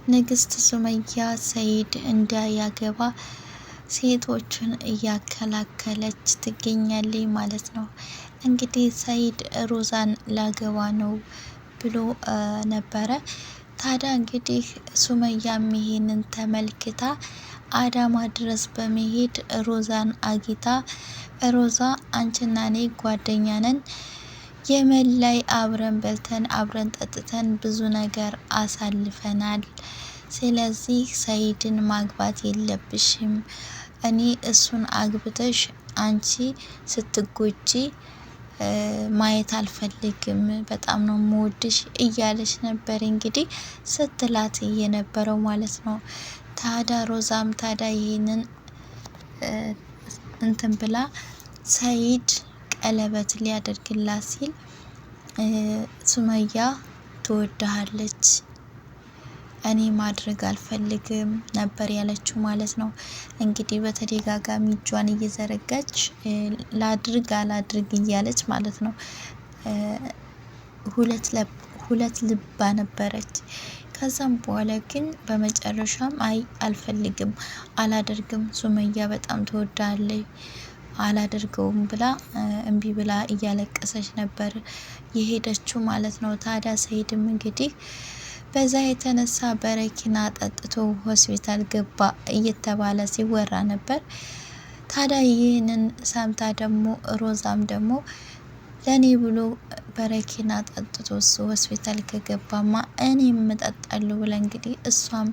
ንግስት ሱመያ ሰይድ እንዳያገባ ሴቶችን እያከላከለች ትገኛለች ማለት ነው። እንግዲህ ሰይድ ሮዛን ላገባ ነው ብሎ ነበረ። ታዲያ እንግዲህ ሱመያም ይሄንን ተመልክታ አዳማ ድረስ በመሄድ ሮዛን አጊታ ሮዛ አንቺና እኔ ጓደኛ ነን፣ የመን ላይ አብረን በልተን አብረን ጠጥተን ብዙ ነገር አሳልፈናል። ስለዚህ ሰይድን ማግባት የለብሽም፣ እኔ እሱን አግብተሽ አንቺ ስትጎጂ ማየት አልፈልግም፣ በጣም ነው የምወድሽ እያለች ነበር እንግዲህ ስትላት የነበረው ማለት ነው። ታዳ ሮዛም ታዳ ይሄንን እንትን ብላ ሰይድ ቀለበት ሊያደርግላት ሲል ሱመያ ትወድሃለች፣ እኔ ማድረግ አልፈልግም ነበር ያለችው ማለት ነው። እንግዲህ በተደጋጋሚ እጇን እየዘረጋች ላድርግ አላድርግ እያለች ማለት ነው። ሁለት ልባ ነበረች። ከዛም በኋላ ግን በመጨረሻም አይ አልፈልግም፣ አላደርግም፣ ሱመያ በጣም ትወዳለች፣ አላደርገውም ብላ እምቢ ብላ እያለቀሰች ነበር የሄደችው ማለት ነው። ታዲያ ሰይድም እንግዲህ በዛ የተነሳ በረኪና ጠጥቶ ሆስፒታል ገባ እየተባለ ሲወራ ነበር። ታዲያ ይህንን ሰምታ ደግሞ ሮዛም ደግሞ ለኔ ብሎ በረኪና ጠጥቶ እሱ ሆስፒታል ከገባማ እኔም እጠጣለሁ ብላ እንግዲህ እሷም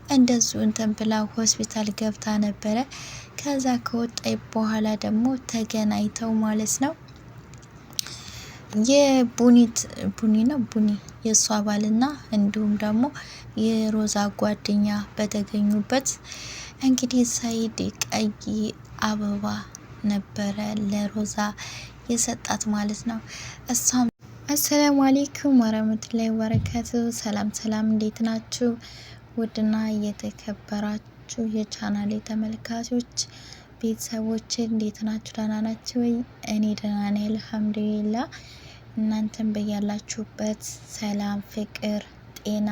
እንደዙ እንትን ብላ ሆስፒታል ገብታ ነበረ። ከዛ ከወጣይ በኋላ ደግሞ ተገናኝተው ማለት ነው ቡኒ የእሷ ባልና እንዲሁም ደግሞ የሮዛ ጓደኛ በተገኙበት እንግዲህ ሰይድ ቀይ አበባ ነበረ ለሮዛ የሰጣት ማለት ነው። እሷም አሰላሙ አሌይኩም ወረህመቱላሂ ወበረካቱ። ሰላም ሰላም፣ እንዴት ናችሁ? ውድና የተከበራችሁ የቻናሌ ተመልካቾች ቤተሰቦች እንዴት ናችሁ? ደህና ናችሁ ወይ? እኔ ደህና ነኝ አልሐምዱሊላህ። እናንተም በያላችሁበት ሰላም፣ ፍቅር፣ ጤና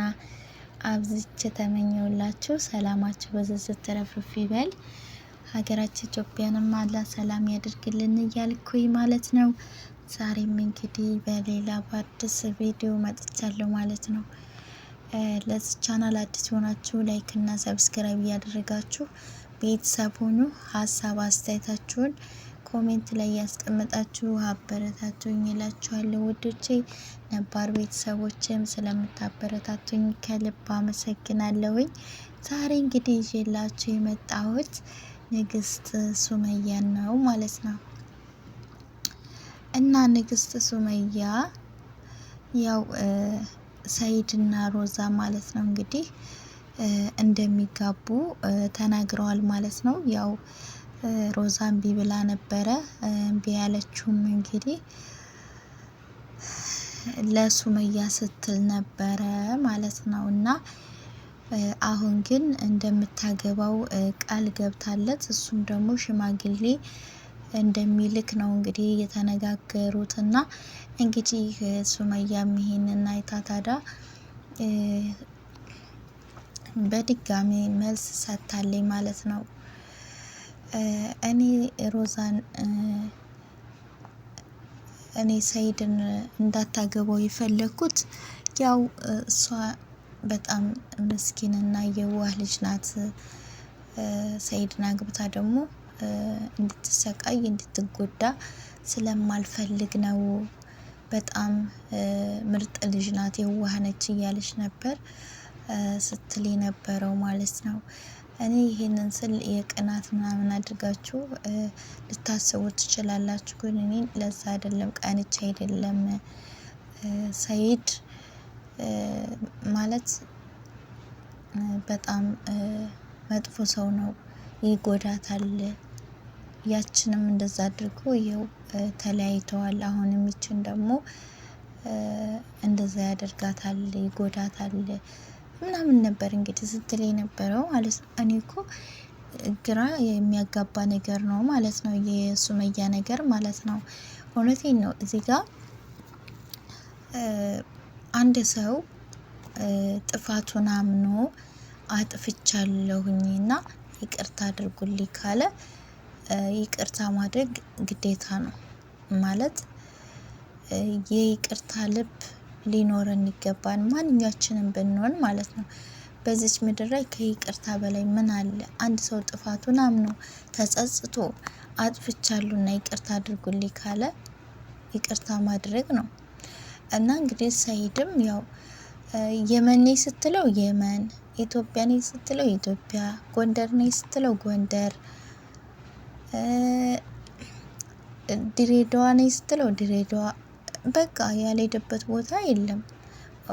አብዝቼ ተመኘውላችሁ። ሰላማችሁ በዝዝት ተረፍርፍ ይበል። ሀገራችን ኢትዮጵያንም አላህ ሰላም ያድርግልን እያልኩኝ ማለት ነው። ዛሬም እንግዲህ በሌላ በአዲስ ቪዲዮ መጥቻለሁ ማለት ነው። ለዚህ ቻናል አዲስ ሆናችሁ ላይክ እና ሰብስክራይብ እያደረጋችሁ ቤተሰብ ሁኑ። ሀሳብ አስተያየታችሁን ኮሜንት ላይ ያስቀምጣችሁ አበረታቱኝ እላችኋለሁ ውዶቼ። ነባር ቤተሰቦችም ስለምታበረታቱኝ ከልብ አመሰግናለሁኝ። ዛሬ እንግዲህ ይዤላችሁ የመጣሁት ንግስት ሱመያን ነው ማለት ነው። እና ንግስት ሱመያ ያው ሰይድና ሮዛ ማለት ነው እንግዲህ እንደሚጋቡ ተናግረዋል ማለት ነው። ያው ሮዛ እምቢ ብላ ነበረ። እምቢ ያለችውም እንግዲህ ለሱመያ ስትል ነበረ ማለት ነው። እና አሁን ግን እንደምታገባው ቃል ገብታለት እሱም ደግሞ ሽማግሌ እንደሚልክ ነው እንግዲህ የተነጋገሩት። እና እንግዲህ ሱመያም ይሄንን አይታ ታዲያ በድጋሚ መልስ ሰጥታለች ማለት ነው። እኔ ሰይድን እንዳታገባው የፈለግኩት ያው እሷ በጣም ምስኪንና የዋህ ልጅ ናት። ሰይድን አግብታ ደግሞ እንድትሰቃይ እንድትጎዳ ስለማልፈልግ ነው። በጣም ምርጥ ልጅ ናት፣ የዋህ ነች እያለች ነበር ስትል የነበረው ማለት ነው። እኔ ይሄንን ስል የቅናት ምናምን አድርጋችሁ ልታስቡ ትችላላችሁ፣ ግን እኔ ለዛ አይደለም፣ ቀንቻ አይደለም። ሰይድ ማለት በጣም መጥፎ ሰው ነው፣ ይጎዳታል። ያችንም እንደዛ አድርጎ ይኸው ተለያይተዋል። አሁንም ይችን ደግሞ እንደዛ ያደርጋታል፣ ይጎዳታል ምናምን ነበር እንግዲህ ስትል የነበረው ማለት ነው። እኔ እኮ ግራ የሚያጋባ ነገር ነው ማለት ነው የሱመያ ነገር ማለት ነው። እውነቴን ነው። እዚህ ጋር አንድ ሰው ጥፋቱን አምኖ አጥፍቻለሁኝና ይቅርታ አድርጉልኝ ካለ ይቅርታ ማድረግ ግዴታ ነው ማለት የይቅርታ ልብ ሊኖረን ይገባል። ማንኛችንም ብንሆን ማለት ነው። በዚች ምድር ላይ ከይቅርታ በላይ ምን አለ? አንድ ሰው ጥፋቱን አምኖ ተጸጽቶ አጥፍቻለሁና ይቅርታ አድርጉልኝ ካለ ይቅርታ ማድረግ ነው። እና እንግዲህ ሰኢድም ያው የመን ነኝ ስትለው የመን፣ ኢትዮጵያ ነኝ ስትለው ኢትዮጵያ፣ ጎንደር ነኝ ስትለው ጎንደር፣ ድሬዳዋ ነኝ ስትለው ድሬዳዋ፣ በቃ ያልሄደበት ቦታ የለም።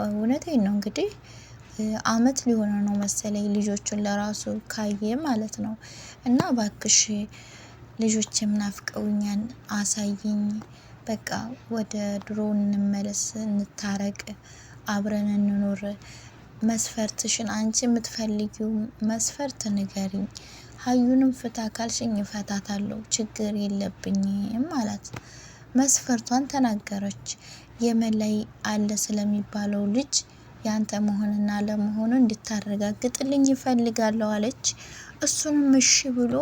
እውነቴን ነው። እንግዲህ አመት ሊሆነ ነው መሰለኝ ልጆቹን ለራሱ ካየ ማለት ነው። እና ባክሽ ልጆችም ናፍቀውኛል አሳይኝ፣ በቃ ወደ ድሮ እንመለስ፣ እንታረቅ፣ አብረን እንኖር፣ መስፈርትሽን አንቺ የምትፈልጊው መስፈርት ንገሪኝ፣ ሀዩንም ፍታ ካልሽኝ እፈታታለሁ፣ ችግር የለብኝም አላት። መስፈርቷን ተናገረች። የመን ላይ አለ ስለሚባለው ልጅ ያንተ መሆንና ለመሆኑ እንድታረጋግጥልኝ ይፈልጋለሁ አለች። እሱንም እሺ ብሎ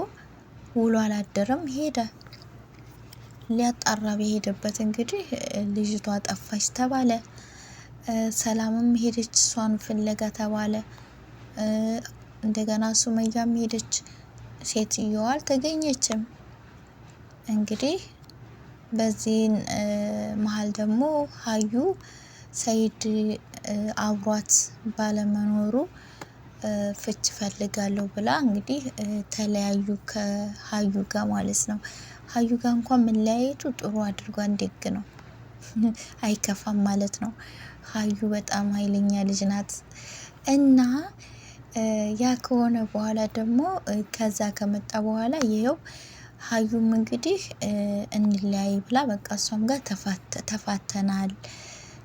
ውሎ አላደረም ሄደ። ሊያጣራ በሄደበት እንግዲህ ልጅቷ ጠፋች ተባለ። ሰላምም ሄደች እሷን ፍለጋ ተባለ። እንደገና ሱመያም ሄደች፣ ሴትየዋ አልተገኘችም። እንግዲህ በዚህ መሀል ደግሞ ሀዩ ሰኢድ አብሯት ባለመኖሩ ፍች ፈልጋለሁ ብላ እንግዲህ ተለያዩ ከሀዩ ጋር ማለት ነው። ሀዩ ጋር እንኳን መለያየቱ ጥሩ አድርጓን፣ ደግ ነው፣ አይከፋም ማለት ነው። ሀዩ በጣም ኃይለኛ ልጅ ናት። እና ያ ከሆነ በኋላ ደግሞ ከዛ ከመጣ በኋላ ይኸው ሀዩም እንግዲህ እንለያይ ብላ በቃ እሷም ጋር ተፋተናል።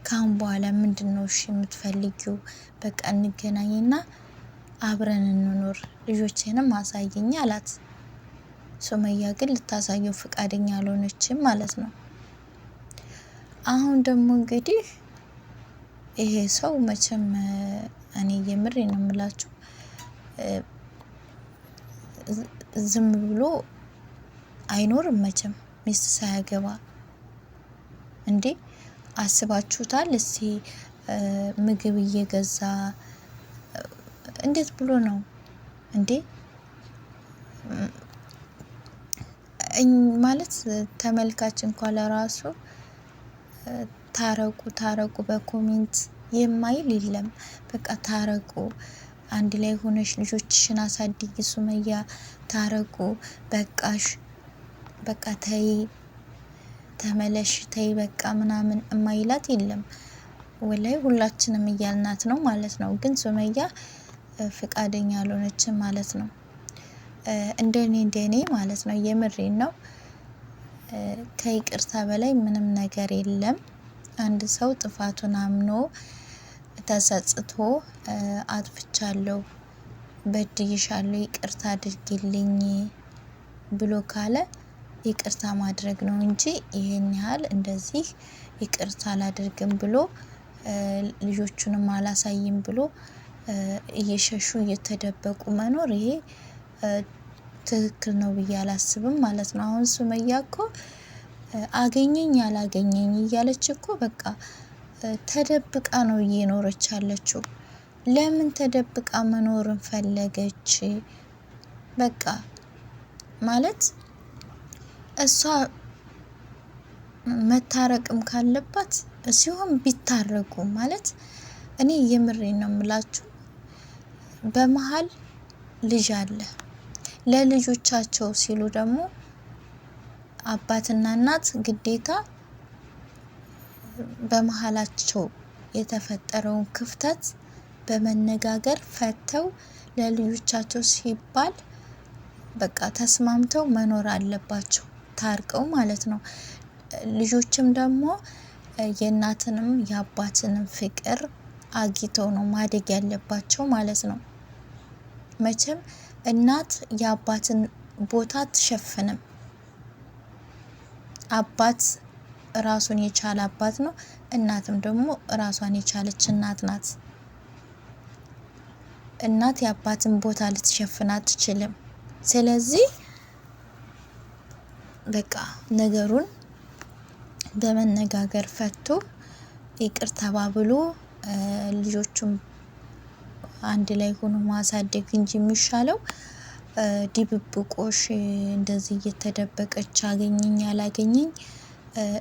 ካሁን በኋላ ምንድን ነው እሺ የምትፈልጊው? በቃ እንገናኝና አብረን እንኖር፣ ልጆቼንም አሳየኝ አላት። ሱመያ ግን ልታሳየው ፍቃደኛ አልሆነችም ማለት ነው። አሁን ደግሞ እንግዲህ ይሄ ሰው መቼም እኔ የምሬ ነው የምላችሁ ዝም ብሎ አይኖርም መቼም ሚስት ሳያገባ እንዴ። አስባችሁታል? እስቲ ምግብ እየገዛ እንዴት ብሎ ነው እንዴ ማለት ተመልካች እንኳን ለራሱ ታረቁ ታረቁ በኮሜንት የማይል የለም። በቃ ታረቁ፣ አንድ ላይ ሆነሽ ልጆችሽን አሳድጊ ሱመያ፣ ታረቁ፣ በቃሽ፣ በቃ ተይ፣ ተመለሽ፣ ተይ በቃ ምናምን የማይላት የለም። ወላይ ሁላችንም እያልናት ነው ማለት ነው። ግን ሱመያ ፍቃደኛ አልሆነችም ማለት ነው። እንደኔ ማለት ነው። የምሬን ነው። ከይቅርታ በላይ ምንም ነገር የለም። አንድ ሰው ጥፋቱን አምኖ ተጸጽቶ አጥፍቻለሁ፣ በድይሻለሁ፣ ይቅርታ አድርጊልኝ ብሎ ካለ ይቅርታ ማድረግ ነው እንጂ ይሄን ያህል እንደዚህ ይቅርታ አላደርግም ብሎ ልጆቹንም አላሳይም ብሎ እየሸሹ እየተደበቁ መኖር ይሄ ትክክል ነው ብዬ አላስብም ማለት ነው። አሁን ሱመያ እኮ አገኘኝ አላገኘኝ እያለች እኮ በቃ ተደብቃ ነው እየኖረች ያለችው። ለምን ተደብቃ መኖርን ፈለገች? በቃ ማለት እሷ መታረቅም ካለባት ሲሆን ቢታረቁ ማለት እኔ የምሬን ነው የምላችሁ። በመሀል ልጅ አለ። ለልጆቻቸው ሲሉ ደግሞ አባትና እናት ግዴታ በመሀላቸው የተፈጠረውን ክፍተት በመነጋገር ፈተው ለልጆቻቸው ሲባል በቃ ተስማምተው መኖር አለባቸው፣ ታርቀው ማለት ነው። ልጆችም ደግሞ የእናትንም የአባትንም ፍቅር አግኝተው ነው ማደግ ያለባቸው ማለት ነው። መቼም እናት የአባትን ቦታ አትሸፍንም። አባት ራሱን የቻለ አባት ነው። እናትም ደግሞ ራሷን የቻለች እናት ናት። እናት የአባትን ቦታ ልትሸፍን አትችልም። ስለዚህ በቃ ነገሩን በመነጋገር ፈቶ ይቅር ተባብሎ ልጆቹን አንድ ላይ ሆኖ ማሳደግ እንጂ የሚሻለው ድብብቆሽ እንደዚህ እየተደበቀች አገኘኝ ያላገኘኝ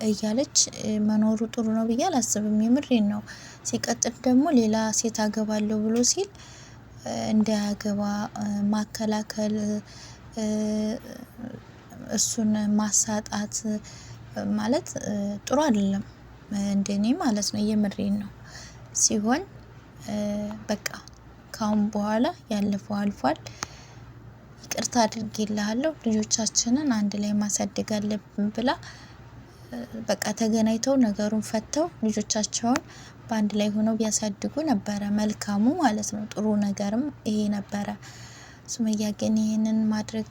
እያለች መኖሩ ጥሩ ነው ብዬ አላስብም። የምሬን ነው። ሲቀጥል ደግሞ ሌላ ሴት አገባለሁ ብሎ ሲል እንዳያገባ ማከላከል፣ እሱን ማሳጣት ማለት ጥሩ አይደለም፣ እንደኔ ማለት ነው። የምሬን ነው። ሲሆን በቃ ካሁን በኋላ ያለፈው አልፏል። ይቅርታ አድርጌልሃለሁ፣ ልጆቻችንን አንድ ላይ ማሳደግ አለብን ብላ በቃ ተገናኝተው ነገሩን ፈተው ልጆቻቸውን በአንድ ላይ ሆነው ቢያሳድጉ ነበረ መልካሙ ማለት ነው። ጥሩ ነገርም ይሄ ነበረ። ሱመያ ግን ይሄንን ማድረግ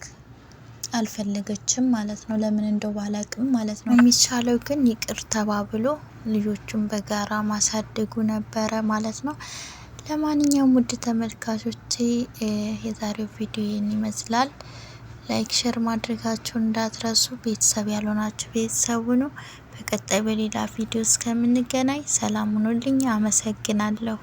አልፈለገችም ማለት ነው። ለምን እንደው ባላቅም ማለት ነው። የሚቻለው ግን ይቅር ተባብሎ ልጆቹን በጋራ ማሳደጉ ነበረ ማለት ነው። ለማንኛውም ውድ ተመልካቾቼ የዛሬው ቪዲዮ ይህን ይመስላል። ላይክ ሼር ማድረጋችሁን እንዳትረሱ። ቤተሰብ ያልሆናችሁ ቤተሰቡ ነው። በቀጣይ በሌላ ቪዲዮ እስከምንገናኝ ሰላም ሁኑልኝ። አመሰግናለሁ።